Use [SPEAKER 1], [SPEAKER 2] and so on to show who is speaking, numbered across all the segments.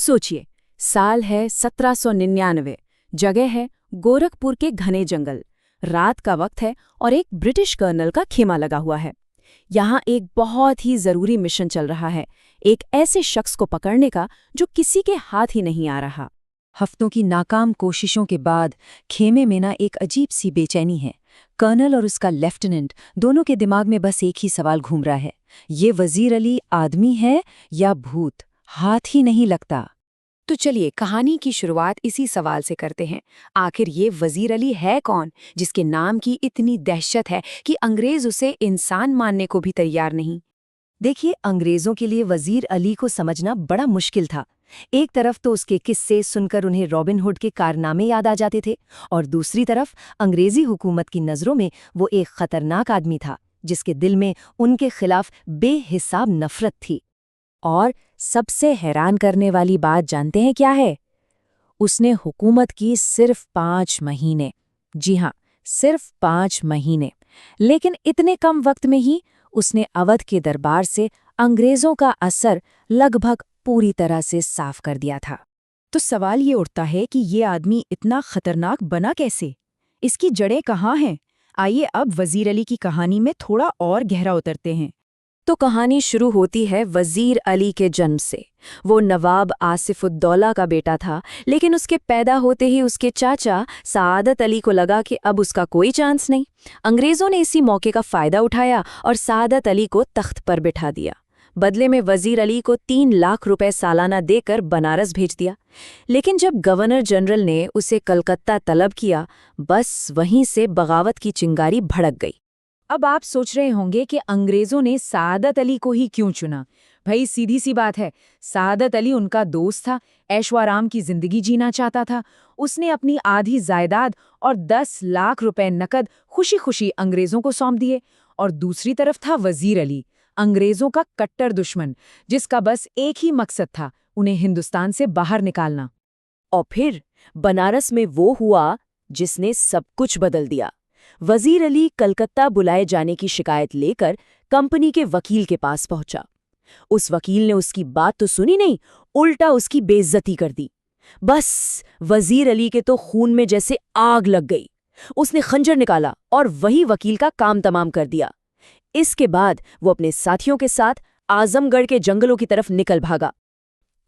[SPEAKER 1] सोचिए, साल है 1799, जगह है गोरखपुर के घने जंगल, रात का वक्त है और एक ब्रिटिश कर्नल का खेमा लगा हुआ है। यहाँ एक बहुत ही जरूरी मिशन चल रहा है, एक ऐसे शख्स को पकड़ने का जो किसी के हाथ ही नहीं आ रहा।
[SPEAKER 2] हफ्तों की नाकाम कोशिशों के बाद खेमे में ना एक अजीब सी बेचैनी है। कर्नल और उसका लेफ्टिनेंट दोनों के दिमाग में बस एक ही सवाल घूम रहा है, ये वजीर अली आदमी है या भूत, हाथ ही नहीं लगता।
[SPEAKER 1] तो चलिए कहानी की शुरुआत इसी सवाल से करते हैं। आखिर ये वजीर अली है कौन, जिसके नाम की इतनी दहशत है कि अंग्रेज उसे इंसान मानने को भी तैयार नहीं।
[SPEAKER 2] देखिए, अंग्रेजों के लिए वजीर अली को समझना बड़ा मुश्किल था। एक तरफ तो उसके किस्से सुनकर उन्हें रॉबिन हुड के कारनामे याद आ जाते थे, और दूसरी तरफ अंग्रेजी हुकूमत की नज़रों में वो एक खतरनाक आदमी था जिसके दिल में उनके खिलाफ बेहिसाब नफरत थी।
[SPEAKER 1] और सबसे हैरान करने वाली बात जानते हैं क्या है? उसने हुकूमत की सिर्फ 5 महीने। जी हाँ, सिर्फ 5 महीने। लेकिन इतने कम वक्त में ही उसने अवध के दरबार से अंग्रेजों का असर लगभग पूरी तरह से साफ कर दिया था।
[SPEAKER 2] तो सवाल ये उठता है कि ये आदमी इतना खतरनाक बना कैसे? इसकी जड़ें कहाँ हैं? आइए अब वजीर अली की कहानी में थोड़ा और गहरा उतरते हैं।
[SPEAKER 1] तो कहानी शुरू होती है वजीर अली के जन्म से। वो नवाब आसिफुद्दौला का बेटा था, लेकिन उसके पैदा होते ही उसके चाचा सादत अली को लगा कि अब उसका कोई चांस नहीं। अंग्रेजों ने इसी मौके का फायदा उठाया और सादत अली को तख्त पर बिठा दिया। बदले में वजीर अली को 3 लाख रुपए सालाना देकर बनारस भेज दिया। लेकिन जब गवर्नर जनरल ने उसे कलकत्ता तलब किया, बस वहीं से बगावत की चिंगारी भड़क गई।
[SPEAKER 2] अब आप सोच रहे होंगे कि अंग्रेजों ने सादत अली को ही क्यों चुना। भाई सीधी सी बात है, सादत अली उनका दोस्त था, ऐशो-आराम की जिंदगी जीना चाहता था। उसने अपनी आधी जायदाद और 10 लाख रुपए नकद खुशी खुशी अंग्रेजों को सौंप दिए। और दूसरी तरफ था वजीर अली, अंग्रेजों का कट्टर दुश्मन, जिसका बस एक ही मकसद था, उन्हें हिंदुस्तान से बाहर निकालना।
[SPEAKER 1] और फिर बनारस में वो हुआ जिसने सब कुछ बदल दिया। वजीर अली कलकत्ता बुलाए जाने की शिकायत लेकर कंपनी के वकील के पास पहुंचा। उस वकील ने उसकी बात तो सुनी नहीं, उल्टा उसकी बेइज्जती कर दी। बस वजीर अली के तो खून में जैसे आग लग गई। उसने खंजर निकाला और वही वकील का काम तमाम कर दिया। इसके बाद वो अपने साथियों के साथ आजमगढ़ के जंगलों की तरफ निकल भागा।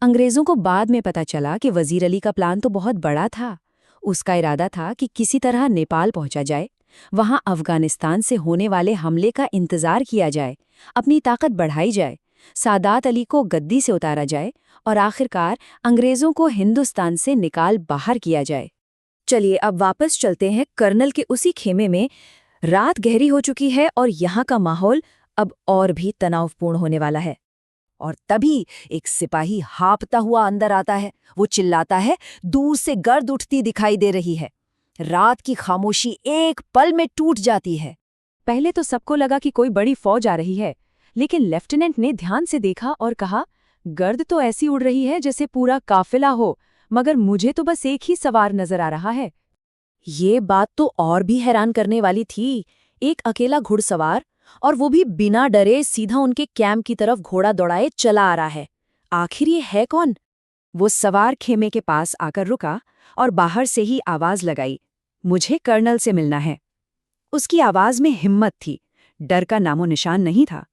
[SPEAKER 2] अंग्रेजों को बाद में पता चला कि वजीर अली का प्लान तो बहुत बड़ा था। उसका इरादा था कि किसी तरह नेपाल पहुंचा जाए, वहां अफगानिस्तान से होने वाले हमले का इंतजार किया जाए, अपनी ताकत बढ़ाई जाए, सादात अली को गद्दी से उतारा जाए और आखिरकार अंग्रेजों को हिंदुस्तान से निकाल बाहर किया जाए।
[SPEAKER 1] चलिए अब वापस चलते हैं कर्नल के उसी खेमे में। रात गहरी हो चुकी है और यहाँ का माहौल अब और भी तनावपूर्ण होने वाला है।
[SPEAKER 2] और तभी एक सिपाही हाँफता हुआ अंदर आता है। वो चिल्लाता है, दूर से गर्द उठती दिखाई दे रही है। रात की खामोशी एक पल में टूट जाती है। पहले तो सबको लगा कि कोई बड़ी फौज आ रही है, लेकिन लेफ्टिनेंट ने ध्यान से देखा और कहा, गर्द तो ऐसी उड़ रही है जैसे पूरा काफिला हो, मगर मुझे तो बस एक ही सवार नजर आ रहा है।
[SPEAKER 1] ये बात तो और भी हैरान करने वाली थी। एक अकेला घुड़सवार, और वो भी बिना डरे सीधा उनके कैंप की तरफ घोड़ा दौड़ाए चला आ रहा है। आखिर ये है कौन?
[SPEAKER 2] वो सवार खेमे के पास आकर रुका और बाहर से ही आवाज लगाई, मुझे कर्नल से मिलना है। उसकी आवाज में हिम्मत थी, डर का नामो निशान नहीं था।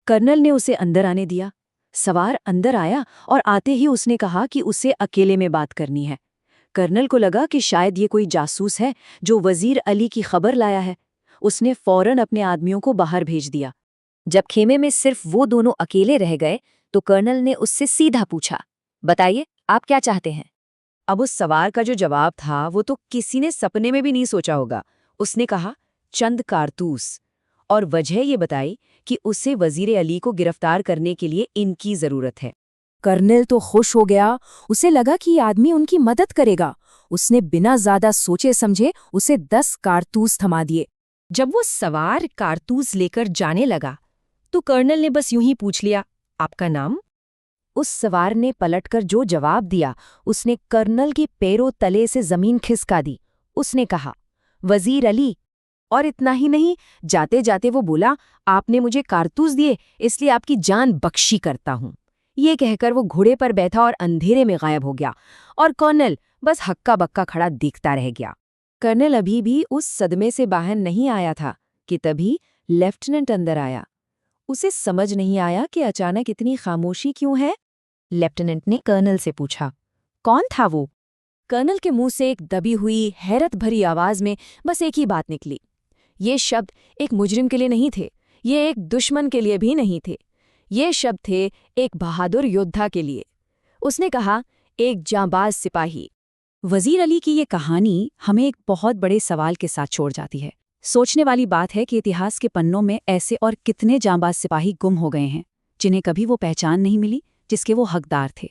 [SPEAKER 2] कर्नल ने उसे अंदर आने दिया। सवार अंदर आया और आते ही उसने कहा कि उसे अकेले में बात करनी है। कर्नल को लगा कि शायद ये कोई जासूस है जो वजीर अली की खबर लाया है। उसने फौरन अपने आदमियों को बाहर भेज दिया। जब खेमे में सिर्फ वो दोनों अकेले रह गए तो कर्नल ने उससे सीधा पूछा, बताइए आप क्या चाहते हैं? अब उस सवार का जो जवाब था वो तो किसी ने सपने में भी नहीं सोचा होगा। उसने कहा, चंद कारतूस, और वजह ये बताई कि उसे वजीर अली को गिरफ्तार करने के लिए इनकी जरूरत है।
[SPEAKER 1] कर्नल तो खुश हो गया, उसे लगा कि ये आदमी उनकी मदद करेगा। उसने बिना ज्यादा सोचे समझे उसे 10 कारतूस थमा दिए।
[SPEAKER 2] जब वो सवार कारतूस लेकर जाने लगा तो कर्नल ने बस यूं ही पूछ लिया, आपका नाम? उस सवार ने पलटकर जो जवाब दिया उसने कर्नल के पैरों तले से जमीन खिसका दी। उसने कहा, वजीर अली। और इतना ही नहीं, जाते जाते वो बोला, आपने मुझे कारतूस दिए इसलिए आपकी जान बख्शी करता हूं।
[SPEAKER 1] ये कहकर वो घोड़े पर बैठा और अंधेरे में गायब हो गया और कर्नल बस हक्का बक्का खड़ा देखता रह गया। कर्नल अभी भी उस सदमे से बाहर नहीं आया था कि तभी लेफ्टिनेंट अंदर आया। उसे समझ नहीं आया कि अचानक इतनी खामोशी क्यों है। लेफ्टिनेंट ने कर्नल से पूछा, कौन था वो? कर्नल के मुंह से एक दबी हुई हैरत भरी आवाज में बस एक ही बात निकली। ये शब्द एक मुजरिम के लिए नहीं थे, ये एक दुश्मन के लिए भी नहीं थे, ये शब्द थे एक बहादुर योद्धा के लिए। उसने कहा, एक जांबाज सिपाही।
[SPEAKER 2] वजीर अली की ये कहानी हमें एक बहुत बड़े सवाल के साथ छोड़ जाती है। सोचने वाली बात है कि इतिहास के पन्नों में ऐसे और कितने जांबाज सिपाही गुम हो गए हैं जिन्हें कभी वो पहचान नहीं मिली जिसके वो हकदार थे।